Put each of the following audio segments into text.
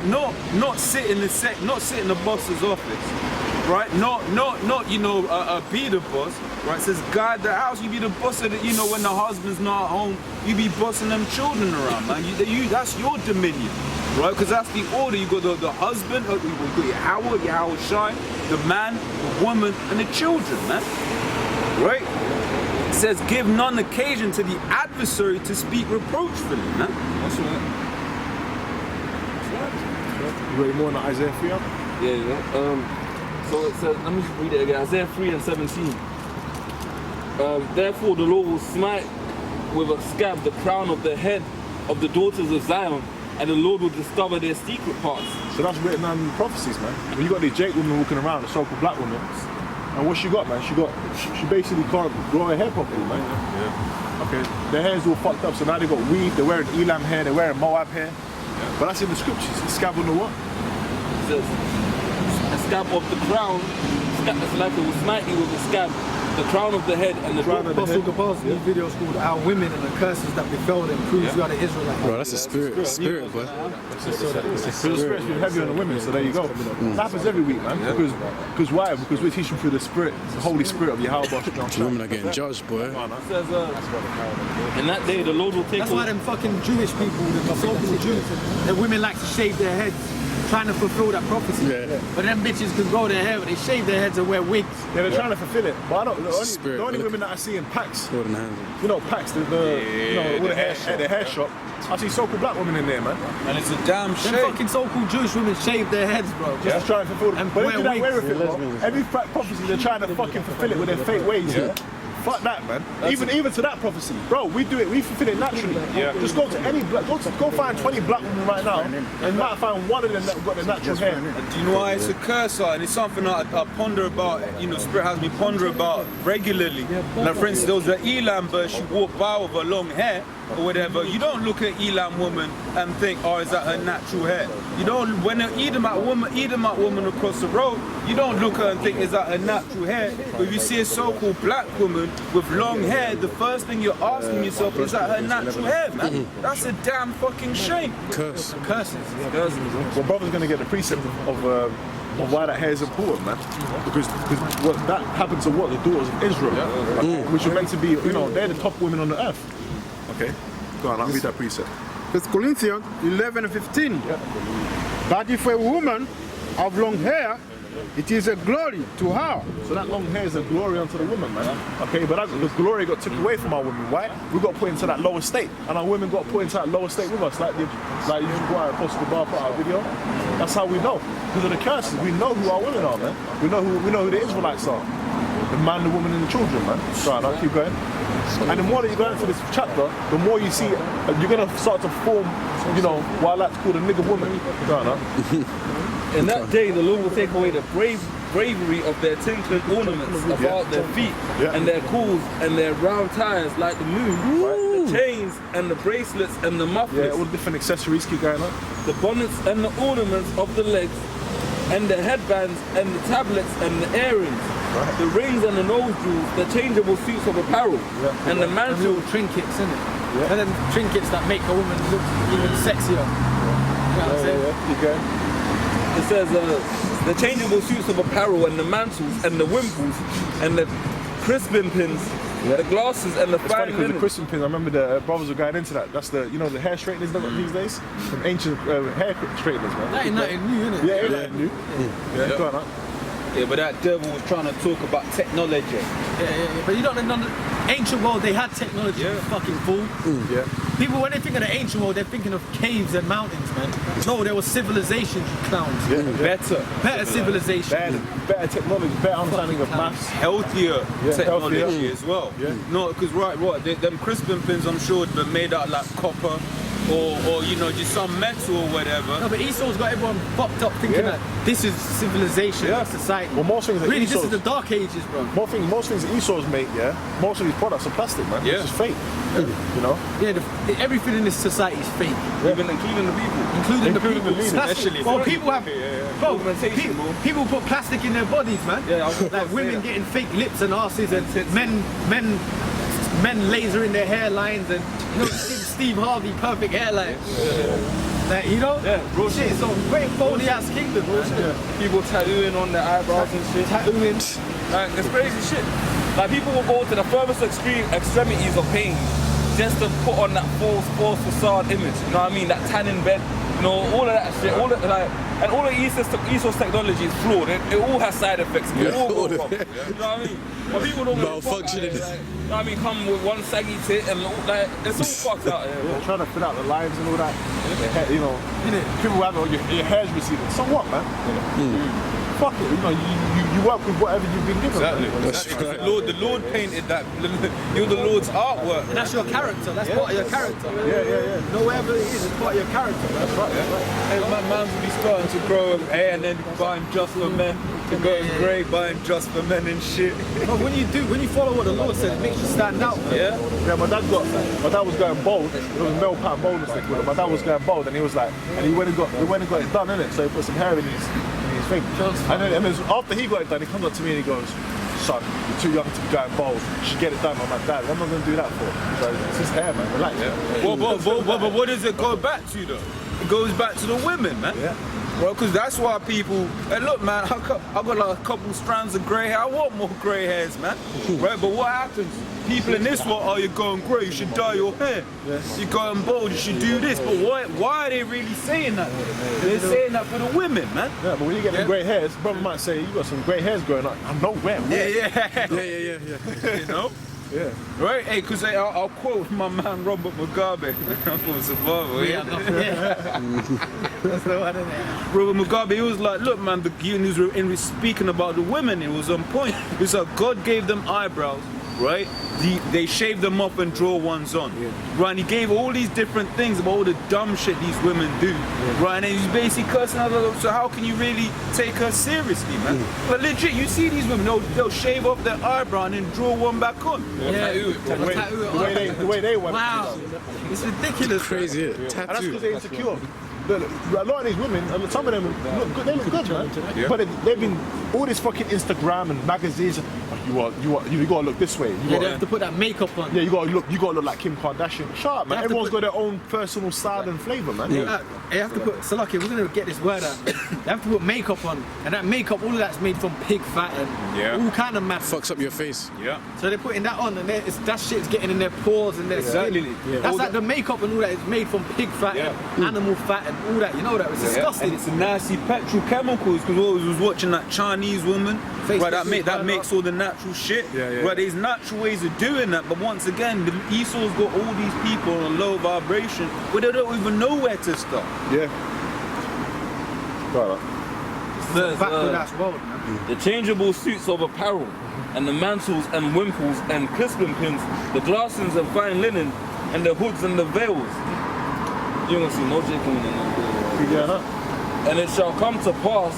Not sit in the boss's office, right? Not you know be the boss, right? It says guard the house. You be the boss of the, you know, when the husband's not at home, you be bossing them children around, man. That's your dominion, right? Because that's the order. You got the husband, you got your Howard Shine, the man, the woman, and the children, man. Right? It says give none occasion to the adversary to speak reproachfully, man. That's right. You ready more than Isaiah 3? Yeah. So it says, let me read it again. Isaiah 3:17. Therefore the Lord will smite with a scab the crown of the head of the daughters of Zion, and the Lord will discover their secret parts. So that's written down in the prophecies, man. When you got these Jake women walking around, the so-called black women, and what she got, man? She basically can't grow her hair properly, man. Yeah. Okay. Their hair's all fucked up, so now they got weave. They're wearing Elam hair. They're wearing Moab hair. Yeah. But that's in the scriptures. It's scab on the what? It says, a scab of the crown. It's like it will smite you with a scab. The crown of the head and the crown of the head. These videos called Our Women and the Curses That Befell Them proves you are the Israelite. Bro, that's a spirit, boy. Because the spirit's been heavy on the women, so there you go. It happens every week, man. Because why? Because we're teaching through the spirit, the Holy Spirit of Yahweh. The women are getting judged, boy. It says, in that day the Lord will take. That's why them fucking Jewish people, the so-called Jews, the women like to shave their heads, trying to fulfill that prophecy. Yeah. But them bitches can grow their hair, but they shave their heads and wear wigs. Yeah, they're trying to fulfill it. But I don't. The only women that I see in packs, you know, packs, you know, with the hair shop. I see so-called black women in there, man. And it's a damn shame. Them fucking so-called Jewish women shave their heads, bro. Just trying to fulfill it. And But wear they do that way wigs. with it, bro. Every prophecy, they're trying to fucking fulfill it with their fake ways, yeah? Fuck that, man. Even to that prophecy, bro. We do it. We fulfill it naturally. Yeah. Just go to any black. Go find 20 black women right now, and you might find one of them that got the natural hair. Do you know why it's a curse, and it's something I ponder about. You know, Spirit has me ponder about regularly. Like, for instance, there was an Elam bird. She walked by with her long hair or whatever. You don't look at Elam woman and think, oh, is that her natural hair? You don't. When an Edomite woman across the road, you don't look at her and think, is that her natural hair? But if you see a so-called black woman with long hair, the first thing you're asking yourself is that her natural hair, man. That's a damn fucking shame. Curses. Well, brother's gonna get the precept of why that hair is important, man. Because what that happened to what the daughters of Israel, which were meant to be, you know, they're the top women on the earth. Okay, go on, I'll read that precept. 1 Corinthians 11:15. But if a woman have long hair, it is a glory to her. So that long hair is a glory unto the woman, man. Okay, but the glory got took away from our women. Why? We got put into that lower state, and our women got put into that lower state with us, like you just go out and post the bar for our video. That's how we know. Because of the curses, we know who our women are, man. We know who the Israelites are. The man, the woman, and the children, man. So I'll keep going. And the more that you go into this chapter, the more you see, you're gonna start to form, you know, what I like to call the nigger woman. In that day, the Lord will take away the bravery of their tinkling ornaments about their feet, and their cords and their round tires like the moon, the chains and the bracelets and the mufflers, all the different accessories keep going up, the bonnets and the ornaments of the legs, and the headbands and the tablets and the earrings, the rings and the nose jewels, the changeable suits of apparel, and the mantle. And little trinkets, innit? And then trinkets that make a woman look even sexier. You know what I'm saying? Keep going. It says the changeable suits of apparel and the mantles and the wimples and the crispin pins, the glasses and the It's funny fine because the linen. crispin pins, I remember the brothers were going into that. That's the, you know, the hair straighteners they've got these days? Some ancient hair straighteners, man. That ain't nothing new, innit? Yeah, ain't nothing new. Yeah, go on, huh? Yeah, but that devil was trying to talk about technology. Yeah. But you don't know, ancient world, they had technology, you fucking fool. Yeah. People, when they think of the ancient world, they're thinking of caves and mountains, man. No, there was civilizations, you clowns. Yeah. Better civilization. Better technology, better understanding of maths. Healthier technology healthier. as well. Yeah. No, because them crispin pins, I'm sure, they're made out like copper or you know, just some metal or whatever. No, but Esau's got everyone fucked up thinking that this is civilization, society. Well, most things that really, Esau's, this is the dark ages, bro. most things that Esau's make, most of these products are plastic, man. Yeah. It's just fake. You know? Yeah, everything in this society is fake. Even including the people. Including the leaders. Plastic. Well, people have, bro, Augmentation, bro. people put plastic in their bodies, man. Yeah, I was like gonna say women that. getting fake lips and asses, and men lasering their hairlines, and you know, Steve Harvey, perfect hairline. Like, you know? Yeah, bro. Shit, it's a great phony ass kingdom, man. People tattooing on their eyebrows and shit. Tattooing. Like, it's crazy shit. Like, people will go to the furthest extremities of pain just to put on that false facade image. You know what I mean? That tanning bed, you know, all of that shit. All of, like, and all of ESOS technology is flawed. It all has side effects. It all go wrong. You know what I mean? But people don't know Malfunctioning. you know what I mean? Come with one saggy tit and all, like, it's all fucked out here. Yeah, trying to fill out the lines and all that. You know, people have your hair's receding. So what, man? Fuck it. You know, you work with whatever you've been given. Exactly. The Lord painted that. You're the Lord's artwork. And that's your character. That's part of your character. Yeah. No, whatever it is, it's part of your character. That's right. Hey, man will be starting to grow hair and then buying just for men. To go grey, buying just for men and shit. But when you follow what the Lord says, it makes you stand out. Yeah. Yeah, my dad was going bald. It was male pattern baldness they call it. My dad was going bald, and he was like, and he went and got it done, innit? So he put some hair in his thing. And then after he got it done, he comes up to me and he goes, "Son, you're too young to be going bald. You should get it done." I'm like, "Dad, what am I going to do that for?" He's like, "It's his hair, man. Relax." Yeah. But what does it go back to though? It goes back to the women, man. Yeah. Well, because that's why people. And look, man, I got like a couple strands of grey hair. I want more grey hairs, man. Right? But what happens? People in this world, you're going grey, you should dye your hair. Yes. You're going bald, you should do this. But why are they really saying that? They're saying that for the women, man. Yeah, but when you get them grey hairs, brother might say, "You got some grey hairs growing up." I'm nowhere. Yeah. You know? Yeah. Right? Hey, because I'll quote my man Robert Mugabe from Survival. Yeah. That's the one, isn't it? Robert Mugabe, he was like, look, man, he was speaking about the women, it was on point. It's like God gave them eyebrows, right? They shave them up and draw ones on. Yeah. Right? And he gave all these different things about all the dumb shit these women do. Yeah. Right? And he's basically cursing out, so how can you really take her seriously, man? But legit, you see these women, they'll shave off their eyebrow and then draw one back on. Yeah. The way they want. Wow. It's ridiculous. Crazy, And that's tattoo. because they're insecure. Look, a lot of these women, and some of them look good. They look good, man. Yeah. But they've been all this fucking Instagram and magazines. You gotta look this way. They have to put that makeup on. Yeah, you gotta look like Kim Kardashian. Shut up, man. Everyone's got their own personal style and flavour, man. You have to put, Salaki, we're gonna get this word out. You have to put makeup on, and that makeup, all of that's made from pig fat and all kind of mad. Fucks up your face. Yeah. So they're putting that on, and that shit's getting in their pores and their skin. That's like the makeup and all that is made from pig fat and animal fat and all that. You know that? It's disgusting. And it's a nasty petrochemicals, because I was watching that Chinese woman, right, that makes all the natural shit. Right, there's natural ways of doing that, but once again, the ESO's got all these people on a low vibration where they don't even know where to stop. Yeah. Right. Back with that world, man. The changeable suits of apparel, and the mantles and wimples and crispin pins, the glasses and fine linen, and the hoods and the veils. You're gonna see no J. Queen in them. Yeah. And it shall come to pass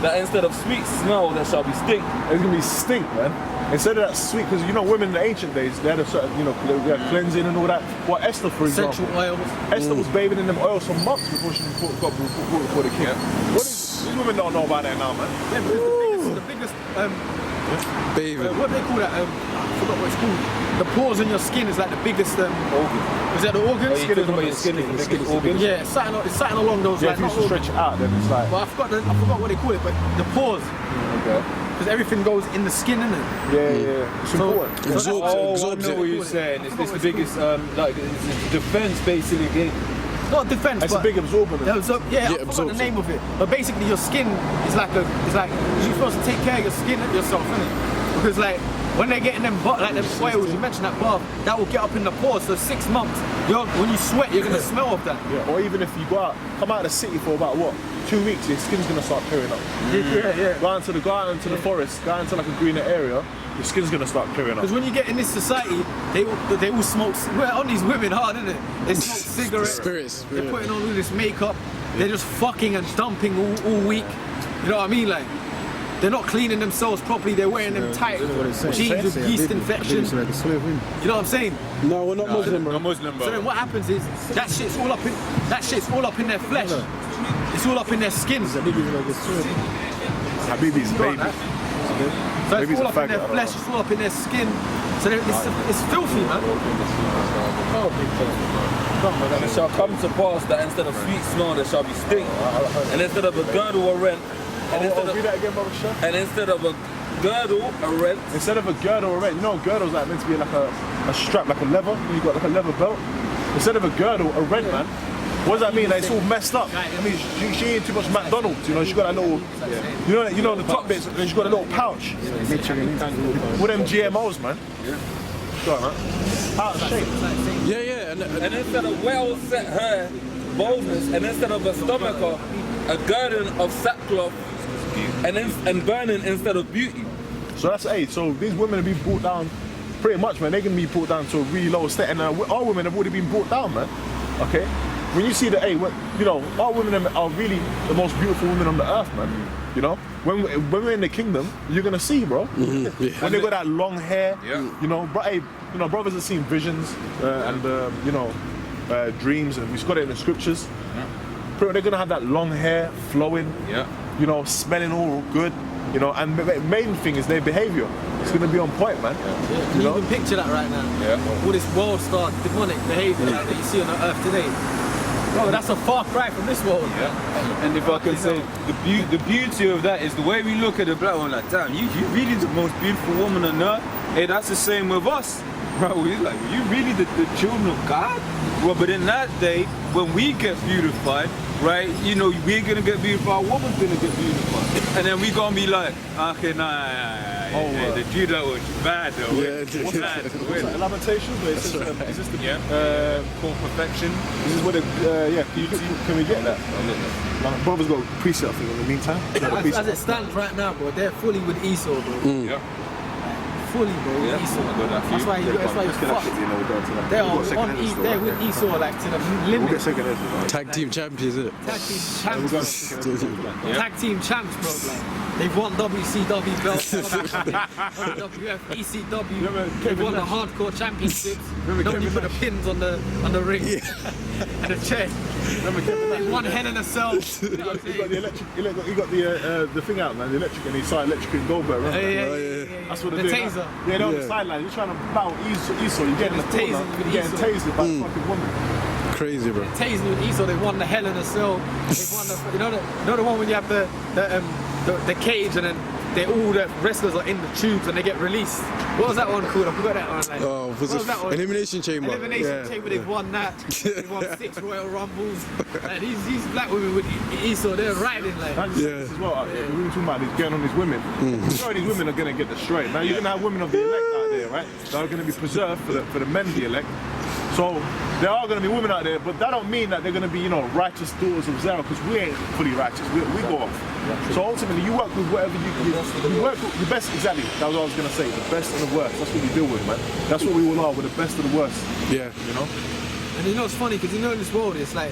that instead of sweet smell, there shall be stink. It's gonna be stink, man. Instead of that sweet, because you know, women in the ancient days, they had a certain, they had cleansing and all that. Well, Esther, for example. Essential oils. Esther was bathing in them oils for months before she got before the king. These women don't know about that now, man. Yeah, because the biggest Bathing. what do they call that? I forgot what it's called. The pores in your skin is like the biggest organ. Is that the organ? Skin organ. Yeah, it's something along those Yeah, lines. if you used to stretch it out, then it's like. But I forgot what they call it, but the pores. Okay. Because everything goes in the skin, innit? Yeah. It's important. Absorbs it, I absorbs know what it. you're saying. It's the biggest, like, it's defense basically again. Not defense, It's a but big absorbent. I forgot the absorption. name of it. But basically, your skin is like you're supposed to take care of your skin yourself, innit? Because like when they're getting them oils, you mentioned that bath, that will get up in the pores. So 6 months, when you sweat, you're gonna smell of that. Yeah. Or even if you come out of the city for about 2 weeks, your skin's gonna start clearing up. Yeah. Go out into the forest, go into like a greener area, your skin's gonna start clearing up. Because when you get in this society, they all smoke. We're on these women hard, isn't it? They smoke cigarettes. Spirits. They're putting on all this makeup. They're just fucking and dumping all week. You know what I mean? Like, they're not cleaning themselves properly. They're wearing them tight jeans with yeast infection. You know what I'm saying? No, we're not Muslim, bro. I'm Muslim, bro. So then what happens is that shit's all up in their flesh. It's all up in their skin. Habibi's baby. So it's all up in their flesh. It's all up in their skin. So it's filthy, man. And it shall come to pass that instead of sweet smell there shall be stink, and instead of a girdle a rent, and instead Read of, that again, Brother Shah. and instead of a girdle a rent, Instead of a girdle or a rent, you know, girdle's like meant to be like a strap, like a leather. You got like a leather belt. Instead of a girdle, a rent, man. What does that mean? Like, it's all messed up. I mean, she ain't too much McDonald's. You know, she got that little, you know the top bits. And she got a little pouch. With them GMOs, man. Go on, man. Out of shape. Yeah. and instead of well set her boldness, and instead of a stomacher, a girdle of sackcloth, and burning instead of beauty. So that's so these women have been brought down pretty much, man. They can be brought down to a really low state, and our women have already been brought down, man. Okay, when you see the you know, our women are really the most beautiful women on the earth, man. You know, when we're in the kingdom, you're gonna see, bro. When they got that long hair, you know, brothers have seen visions and you know, dreams, and we've got it in the scriptures. Bro, they're gonna have that long hair flowing. You know, smelling all good, you know, and the main thing is their behavior. It's gonna be on point, man. You know? Can picture that right now? All this world star demonic behavior that you see on the earth today. Bro, that's a far cry from this world. And if I can say, the beauty of that is the way we look at the black one, like, damn, you really the most beautiful woman on earth. Hey, that's the same with us. Bro, we're like, you really the children of God? Well, but in that day, when we get beautified, right, you know, we're gonna get beautified, our woman's gonna get beautified. And then we gonna be like, okay, the Jew that was bad though. What's that? Lamentations, where it says, is this the Called perfection. This is what can we get that? Brother's got a preset, I think, in the meantime. As it stands right now, bro, they're fully with Esau, bro. Fully, bro, with Esau. That's why he's fucked. They're with Esau, like, to the limit. Tag team champions, isn't it? Tag team champs. Tag team champs, bro. Like, they've won WCW belts, WF, ECW. They've won the hardcore championships. Nobody put the pins on the ring and the chair. They won Hell in a Cell. You got the electric. You got the thing out, man. The electric, and he saw electric and Goldberg. That's what the taser. Yeah, they're on the sideline. You're trying to battle Esau. You're getting the corner. You're getting tasered by a fucking woman. Crazy, bro. Tasing with Esau, they won the Hell in a Cell. They won the, you know the one when you have the cage and then all the wrestlers are in the tubes and they get released. What was that one called? I forgot that one. Like, was it that one? Elimination Chamber? Elimination Chamber. They've won that. They've won 6 Royal Rumbles. And these black women with Esau, they're riding like. This as well. We were talking about this getting on these women. These women are gonna get destroyed. Now you're gonna have women of the elect out there, right? That are gonna be preserved for the men of the elect. So there are going to be women out there, but that don't mean that they're going to be, you know, righteous daughters of Zerah, because we ain't fully righteous. We go off. So ultimately, you work with whatever you work with the best. Exactly, that was what I was going to say. The best and the worst. That's what we deal with, man. That's what we all are. We're the best and the worst. Yeah. You know. And you know it's funny because you know in this world it's like,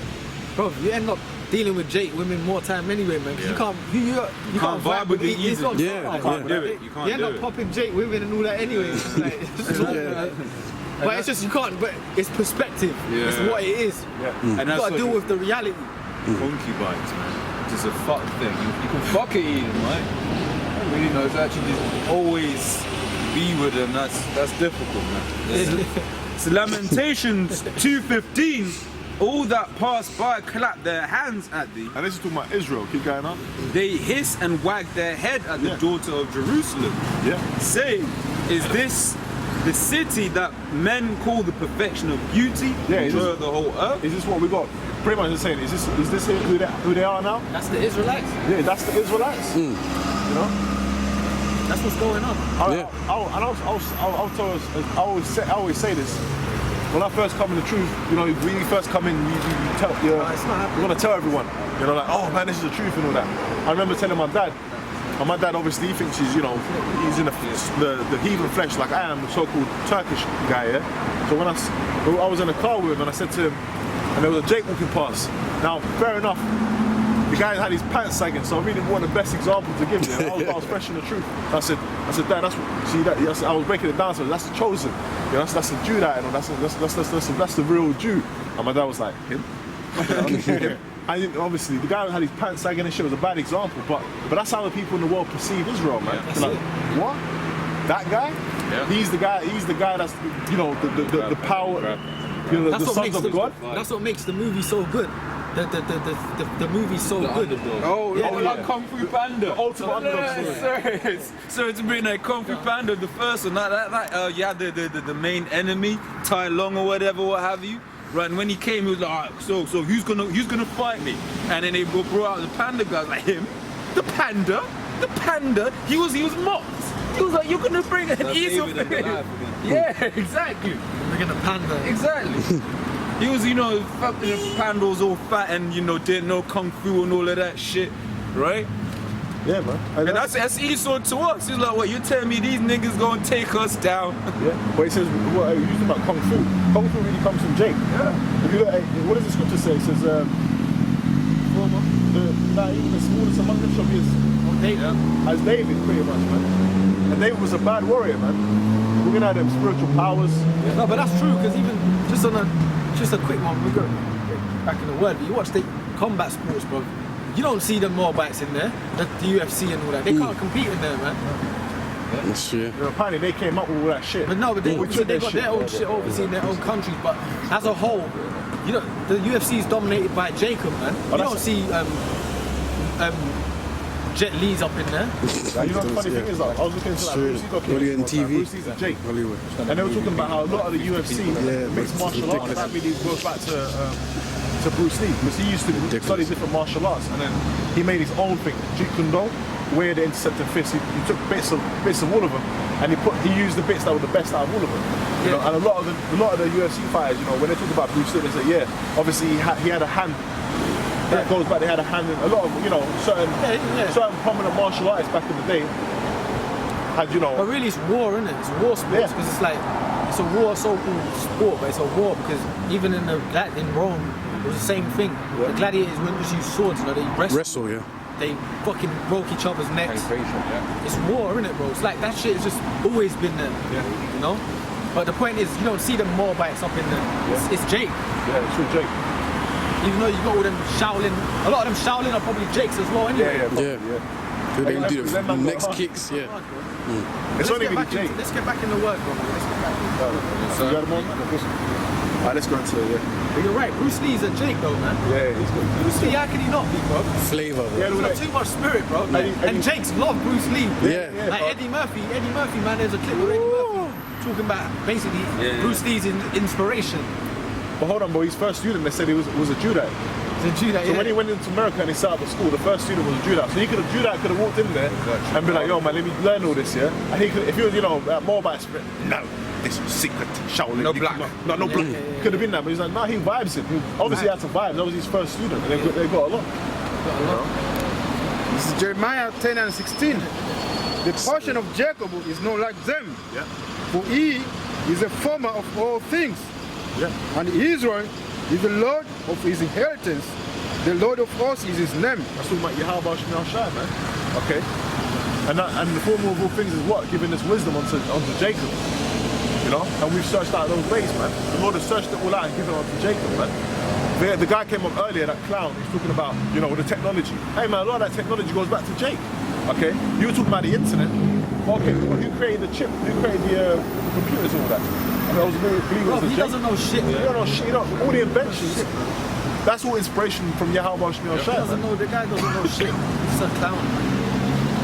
bro, you end up dealing with women more time anyway, man. Because you can't vibe with it easy. You can't do it. You end up popping women and all that anyway. Like, but it's just you can't. But it's perspective. It's what it is. Yeah. And you gotta deal with the reality. Concubines, man. It's a fuck thing. You can fuck it even, right? I don't really know. It's actually just always be with them. That's difficult, man. So Lamentations 2:15. All that pass by clap their hands at thee. And this is talking about Israel. Keep going on. They hiss and wag their head at the daughter of Jerusalem. Saying, is this the city that men call the perfection of beauty? The whole earth? Is this what we got? Pretty much the same. Is this who they are now? That's the Israelites. Yeah, that's the Israelites. You know? That's what's going on. I always say this. When I first come in the truth, you know, when you first come in, you tell, you want to tell everyone, you know, like, oh man, this is the truth and all that. I remember telling my dad, and my dad obviously he thinks he's, you know, he's in the heathen flesh like I am, the so-called Turkish guy, yeah? So when I was in the car with him and I said to him, and there was a Jake walking past. Now, fair enough, the guy had his pants sagging, so I really didn't want the best example to give him. I was fresh in the truth. I said, Dad, I was breaking it down, so that's the chosen. You know, that's the Jew that, you know, that's the real Jew. And my dad was like, him? And obviously, the guy who had his pants sagging and shit was a bad example, but that's how the people in the world perceive Israel, man. They're like, what? That guy? He's the guy that's, you know, the power, you know, the sons of God. That's what makes the movie so good. The movie's so good. Oh, Yeah, like yeah. Kung Fu Panda. Ultimate underdog story. Sorry to bring that Kung Fu Panda, the first one. You had the main enemy, Tai Long or whatever, what have you. Right, and when he came, he was like, all right, so who's gonna fight me? And then they brought out the panda guys like him, the panda. He was mocked. He was like, you're gonna bring an easel for him. Yeah, exactly. Bringing the panda. Exactly. He was, you know, fucking the panda was all fat and, you know, didn't know kung fu and all of that shit, right? Yeah, man. And that's Esau to us. He's like, what, you telling me these niggas gonna take us down? Yeah, but he says, what you used about Kung Fu. Kung Fu really comes from Jake. Yeah. If you look at, what does the scripture say? It says, even the smallest among them shall be as David, pretty much, man. And David was a bad warrior, man. We're gonna have them spiritual powers. No, but that's true, because even just a quick one, we go back in the word, but you watch the combat sports, bro. You don't see them Moabites in there, the UFC and all that. They can't compete in there, man. That's true. You know, apparently they came up with all that shit. But no, but they took got their own shit obviously in their own countries. But as a whole, you know, the UFC is dominated by Jacob, man. You don't see Jet Li's up in there. Like, you know the funny thing is, like, I was looking into that Bruce Lee Only on documentary. TV. Bruce Lee's and Jake. Hollywood. And they were talking about how a lot of the UFC mixed martial arts, that really goes back to Bruce Lee, because he used to study different martial arts, and then he made his own thing, Jeet Kune Do, where the intercepting fists. He took bits of all of them, and he used the bits that were the best out of all of them. You know, and a lot of the UFC fighters, you know, when they talk about Bruce Lee, they say, yeah, obviously he had a hand. That goes back. They had a hand in a lot of, you know, certain prominent martial artists back in the day had, you know. But really, it's war, isn't it? It's war sports, because it's like it's a war so-called sport, but it's a war because even in Rome, it was the same thing. The gladiators wouldn't just use swords, you know, they Wrestle, yeah. They fucking broke each other's necks. It's war, isn't it, bro? It's like that shit has just always been there, you know. But the point is, you don't see them Moabites up in there. It's Jake. Yeah, it's with Jake. Even though you got all them Shaolin, a lot of them Shaolin are probably Jakes as well, anyway. So they do the next kicks, yeah. It's only really Jake. Let's get back in the work, bro. Let's get back in the work. You got him on? Alright, let's go into it, But you're right, Bruce Lee's a Jake though, man. Yeah, he's good. Bruce Lee, how can he not be, bro? Flavor, bro. Yeah, He's got too much spirit, bro. And Jakes love Bruce Lee. Yeah. Like Eddie Murphy, man, there's a clip of Eddie Murphy talking about basically Bruce Lee's inspiration. But hold on, bro, his first student, they said he was a Judite. So when he went into America and he set up a school, the first student was a Judite. So Judite could have walked in there and be like, yo man, let me learn all this, yeah? And he could, if he was, you know, Moabite spirit, no, this was secret Shaolin. No black. No black. Could have been that, but he's like, no, he vibes it. Obviously he had to vibe, that was his first student, and they got a lot. This is Jeremiah 10 and 16. The portion of Jacob is not like them, for he is a former of all things. And Israel is the Lord of his inheritance. The Lord of hosts is his name. That's talking about Yahweh Shemel Shai, man. Okay. And the former of all things is what? Giving us wisdom onto Jacob. You know? And we've searched out those ways, man. The Lord has searched it all out and given it onto Jacob, man. The guy came up earlier, that clown, he's talking about, you know, the technology. Hey man, a lot of that technology goes back to Jake. Okay? You were talking about the internet. Okay, well, who created the chip? Who created the computers and all that? He doesn't know shit. He don't know shit. You know, all the inventions. That's all inspiration from Yahweh Shemel Shai. The guy doesn't know shit. He's a clown.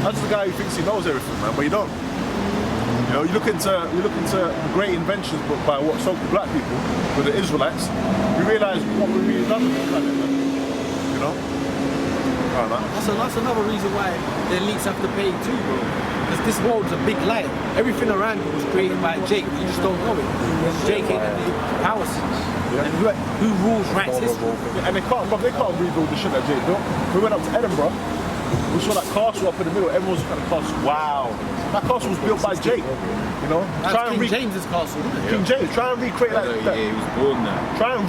That's the guy who thinks he knows everything, man, but you don't. You know, you look into great inventions by what so-called black people, with the Israelites, you realise what we really done with the planet, man. You know? That's another reason why the elites have to pay too, bro. Because this world's a big lie. Everything around it was created by Jake, but you just don't know it. Because Jake ain't in the house. And who rules writes history. And they can't rebuild the shit that Jake built. We went up to Edinburgh, we saw that castle up in the middle, everyone was looking at the castle, wow. That castle was built by Jake, you know? That's King James's castle, isn't it? King James, try and recreate that. he was born there. Try and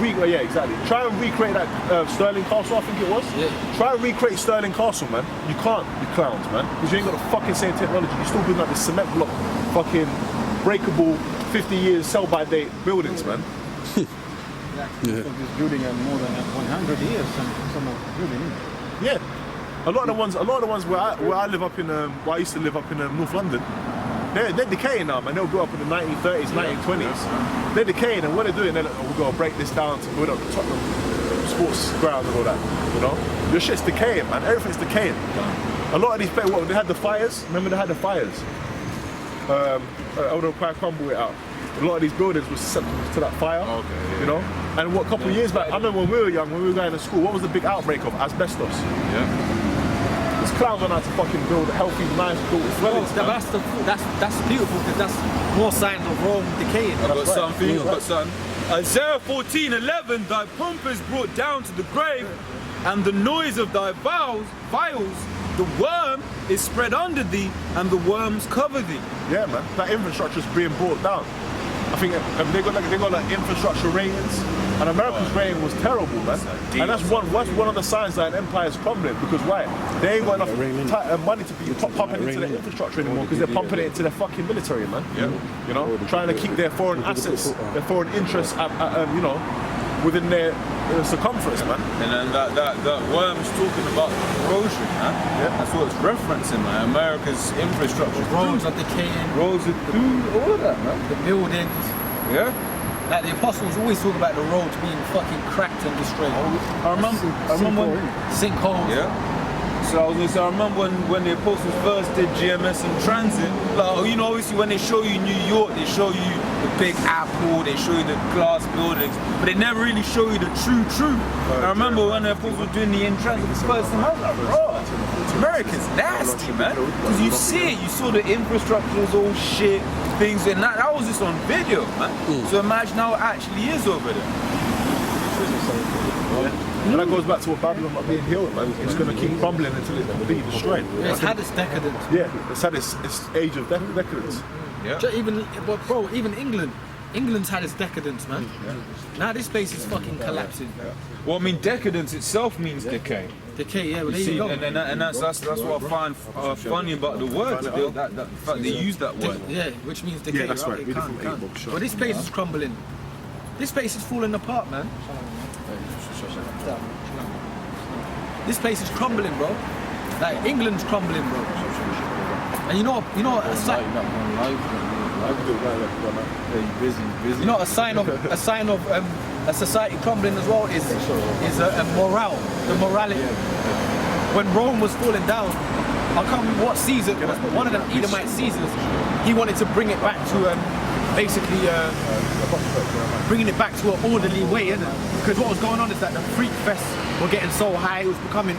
Try and recreate that Stirling Castle, I think it was. Yeah. Try and recreate Stirling Castle, man. You can't, you clowns, man. Because you ain't got the fucking same technology. You're still building like the cement block, fucking breakable 50 years sell-by-date buildings, man. This building has more than 100 years, some of the building. Yeah. A lot of the ones where I live up in, where I used to live up in North London, they're decaying now, man. They grew up in the 1930s, 1920s. They're decaying, and what they're doing, they're like, we're gonna break this down to build up the Tottenham sports ground and all that. You know, your shit's decaying, man. Everything's decaying. A lot of these players, they had the fires. Remember, they had the fires. They'll quite crumble it out. A lot of these buildings were susceptible to that fire. You know, and what, a couple of years back, I remember when we were young, when we were going to school, what was the big outbreak of? Asbestos. These clowns are now to fucking build healthy, nice buildings. That's beautiful because that's more signs of Rome decaying. I've got something, I've got something. Isaiah 14:11, thy pomp is brought down to the grave, and the noise of thy vials, the worm is spread under thee, and the worms cover thee. Yeah, man, that infrastructure is being brought down. I think they got like infrastructure ratings, and America's rating was terrible, man. And that's one of the signs that an empire is crumbling, because why? They ain't got enough money to be pumping into their infrastructure anymore, because they're pumping it into their fucking military, man. You know, trying to keep their foreign assets, their foreign interests, you know, within their circumference, man. And then that worm's talking about erosion, man. That's what it's referencing, man. America's infrastructure. Roads are decaying. Roads are through all of that, man. The buildings. Yeah. Like the apostles always talk about the roads being fucking cracked and destroyed. I remember when sinkholes. Yeah. So I was gonna say, I remember when the apostles first did GMS and transit, like, you know, obviously when they show you New York, they show you the big apple, they show you the glass buildings, but they never really show you the true. I remember when the apostles were doing the in-transit the first time, I was like, bro, America's nasty, man. Because you see it, you saw the infrastructure was all shit, things, and that was just on video, man. So imagine how it actually is over there. And that goes back to what Babylon not being healed, man. It's going to keep crumbling until it's completely destroyed. It's had its decadence. Yeah, it's had its age of decadence. Even England's had its decadence, man. Now this place is fucking collapsing. Well, I mean, decadence itself means decay. Decay, yeah, well, there See, you go. and that's what I find funny about the word. The fact they use that word. Yeah, which means decay. Yeah, that's right. Okay, can't. But this place is crumbling. This place is falling apart, man. This place is crumbling, bro. Like England's crumbling, bro. And you know, a sign of a society crumbling as well is a morale, the morality. When Rome was falling down, I can't remember what season it was, but one of the Edomite seasons, he wanted to bring it back to bringing it back to an orderly way, innit? Because what was going on is that the freak fests were getting so high, it was becoming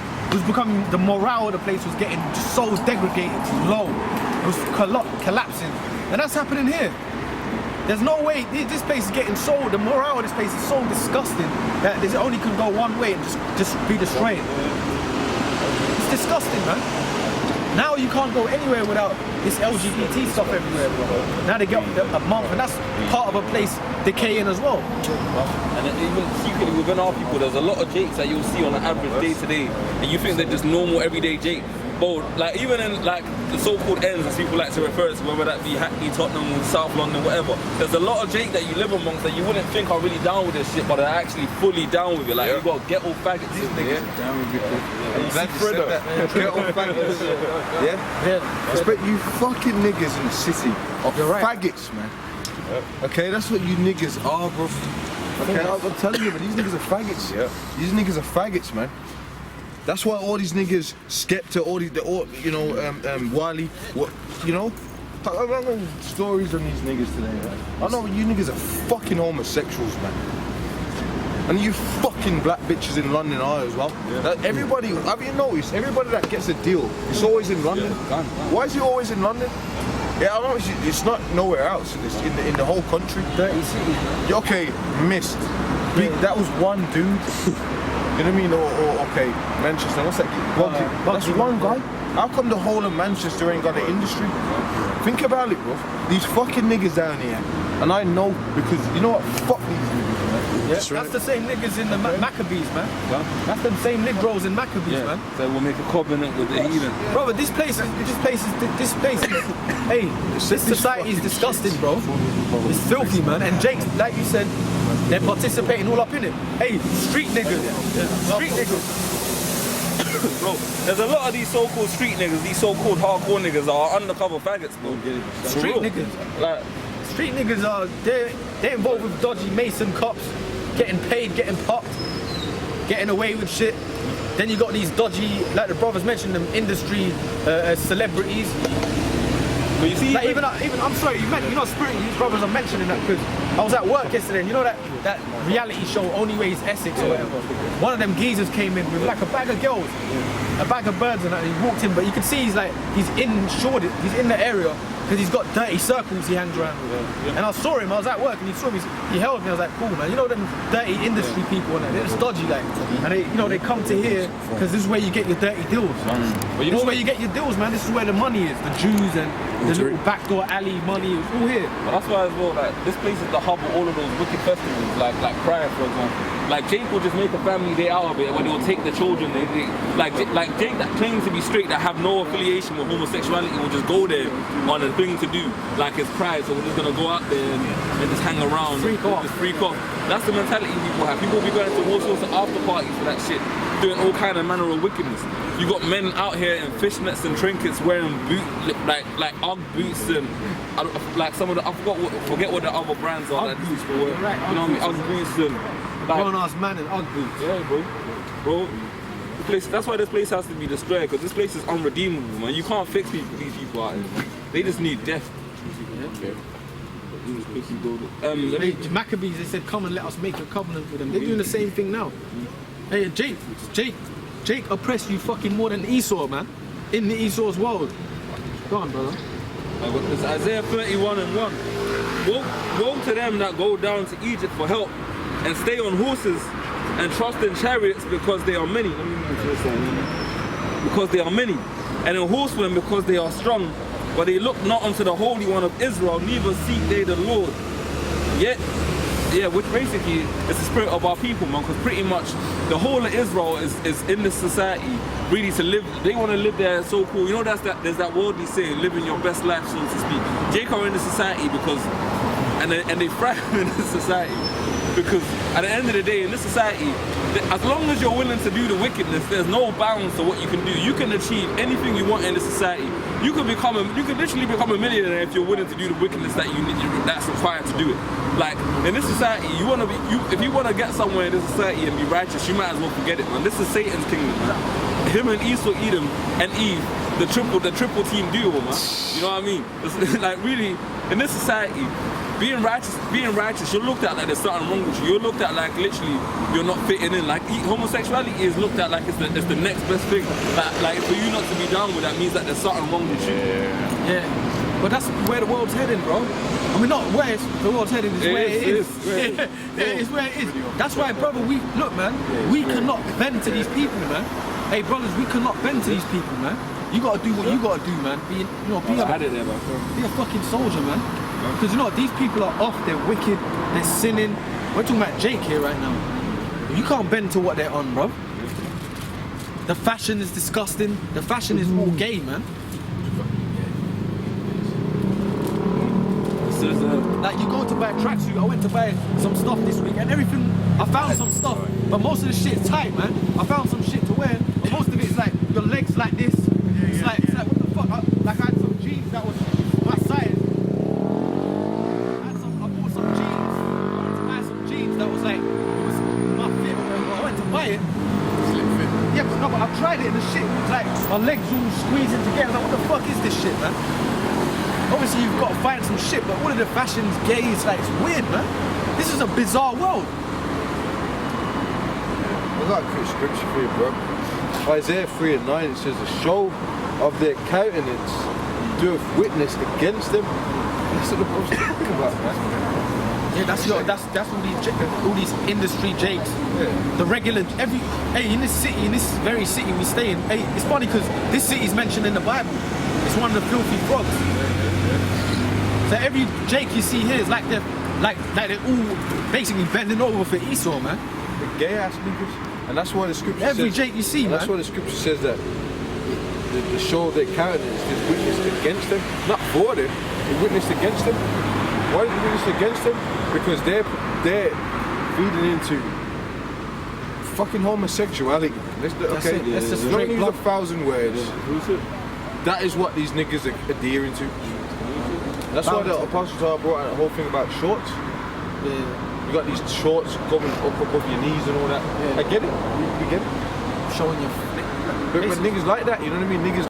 the morale of the place was getting so degraded, low. It was collapsing, and that's happening here. There's no way, this place is getting the morale of this place is so disgusting that it only can go one way and just be destroyed. It's disgusting, man. Now you can't go anywhere without this LGBT stuff everywhere, bro. Now they get a month, and that's part of a place decaying as well. And even secretly within our people, there's a lot of jakes that you'll see on an average day to day, and you think they're just normal everyday jake. But like even in like the so-called ends, as people like to refer to, whether that be Hackney, Tottenham, South London, whatever, there's a lot of jake that you live amongst that you wouldn't think are really down with this shit, but they're actually fully down with it. Like you've got ghetto faggots. These niggas down with it. But you fucking niggas in the city are faggots, man. Okay, that's what you niggas are, bro. Okay, I'm telling you, but these niggas are faggots. These niggas are faggots, man. That's why all these niggas, Skepta, Wally, what, you know? I don't know stories on these niggas today, man. I know you niggas are fucking homosexuals, man. And you fucking black bitches in London are as well. Everybody, have you noticed, everybody that gets a deal, it's always in London. Why is it always in London? Yeah, I know it's not nowhere else in the whole country. 30 cities. Okay, missed. That was one dude. You know what I mean? Or okay, Manchester, what's that? That's one guy. How come the whole of Manchester ain't got an industry? Think about it, bro. These fucking niggas down here, and I know because, you know what? Fuck these niggas, man. That's the same niggas in the Maccabees, man. That's the same Negroes in Maccabees, man. So we'll make a covenant with the heathen. Bro, but this place is, hey, this society is disgusting, bro. It's filthy, man. And Jake, like you said, they're participating all up in it. Hey, street niggas. Street niggas. niggas, bro. There's a lot of these so-called street niggas, these so-called hardcore niggas that are undercover faggots, bro. For Street real. niggas. Like, Street niggas are, they're involved with dodgy Mason cops, getting paid, getting popped, getting away with shit. Then you got these dodgy, like the brothers mentioned, them industry celebrities. but you see, Like even I'm sorry, you know, Spirit, these brothers are mentioning that because I was at work yesterday and you know that reality show Only Way is Essex or whatever. One of them geezers came in with like a bag of girls, a bag of birds and that, and he walked in, but you can see he's in the area because he's got dirty circles he hangs around with. And I saw him, I was at work and he saw me, he held me, I was like, cool man, you know them dirty industry people and that, they're just dodgy like, and they, you know, they come to here because this is where you get your dirty deals. but you This know is where you get your deals, man. This is where the money is. The Jews and the little backdoor alley money is all here. But that's why as well, like, this place is the hub of all of those wicked festivals, like Pride, for example. Like, Jake will just make a family day out of it where they'll take the children. Like Jake that claims to be straight, that have no affiliation with homosexuality, will just go there on a thing to do. Like, it's Pride, so we're just gonna go out there and just hang around. Freak off. Just freak off. That's the mentality people have. People be going to all sorts of after parties for that shit, doing all kind of manner of wickedness. You got men out here in fishnets and trinkets wearing like Ugg boots and like some of the, forget what the other brands are. Like, boots, for work. right, You know what I mean? Ugg boots and like, Grown ass man in Ugg boots. yeah, bro. The place, that's why this place has to be destroyed, because this place is unredeemable, man. You can't fix these people out here. They just need death. Hey, Maccabees, they said, come and let us make a covenant with them. They're doing the same thing now. Hey, Jake oppressed you fucking more than Esau, man. In the Esau's world. Go on, brother. It's Isaiah 31:1. Woe to them that go down to Egypt for help and stay on horses and trust in chariots because they are many. Let me move this one. Because they are many. And in horsemen because they are strong. But they look not unto the Holy One of Israel, neither seek they the Lord. Yet, which basically is the spirit of our people, man, because pretty much the whole of Israel is in this society really to live. They want to live their so-called, you know, there's that worldly saying, living your best life, so to speak. Jake are in the society because, and they thrive in this society because at the end of the day, in this society, as long as you're willing to do the wickedness, there's no bounds to what you can do. You can achieve anything you want in this society. You can literally become a millionaire if you're willing to do the wickedness that's required to do it. Like, in this society, if you want to get somewhere in this society and be righteous, you might as well forget it, man. This is Satan's kingdom, man. Him and Esau, Edom, and Eve, the triple team duo, man. You know what I mean? It's like, really, in this society, being righteous, you're looked at like there's something wrong with you. You're looked at like literally you're not fitting in. Like, homosexuality is looked at like it's the next best thing. Like for you not to be down with that means that there's something wrong with you. Yeah. But that's where the world's heading, bro. I mean, not where the world's heading, it's where it is. It's where it is. That's why, brother, look, man, we cannot bend to these people, man. Hey, brothers, we cannot bend to these people, man. You gotta do what you gotta do, man. Be a fucking soldier, man. Because you know what, these people are off, they're wicked, they're sinning. We're talking about Jake here right now. You can't bend to what they're on, bro. The fashion is disgusting. The fashion is all gay, man. Like, you go to buy a tracksuit, I went to buy some stuff this week and everything, I found some stuff, but most of the shit's tight, man. I found some shit to wear, but most of it is like, your legs like this. It's like, what the fuck? I had some jeans that was my size. I bought some jeans. I went to buy some jeans that was like, it was my fit or whatever. I went to buy it. Yeah, but no, but I tried it and the shit was like, my legs all squeezing together. Like, what the fuck is this shit, man? Obviously you've got to find some shit, but all of the fashion's gay, it's like, it's weird, man. This is a bizarre world. I got a quick scripture for you, bro. Isaiah 3:9, it says, the show of their countenance doeth witness against them. That's what the Bible's talking about, man. Yeah, that's all these industry jakes. Yeah. The regular, in this very city we stay in, hey, it's funny because this city is mentioned in the Bible. It's one of the filthy frogs. So every Jake you see here is like they're all basically bending over for Esau, man. The gay ass niggas. And that's why the scripture says. Every Jake you see, man. That's why the scripture says that the show of their countenance is witnessed against them, not for them. They witnessed against them. Why did they witness against them? Because they're feeding into fucking homosexuality. Let's That's okay. it. That's a Not straight use block. 1,000 words. That is what these niggas are adhering to. That's why the Apostle Paul brought out the whole thing about shorts. Yeah. You got these shorts going up above your knees and all that. Yeah. I get it. We get it. Showing your But niggas like that, you know what I mean? Niggas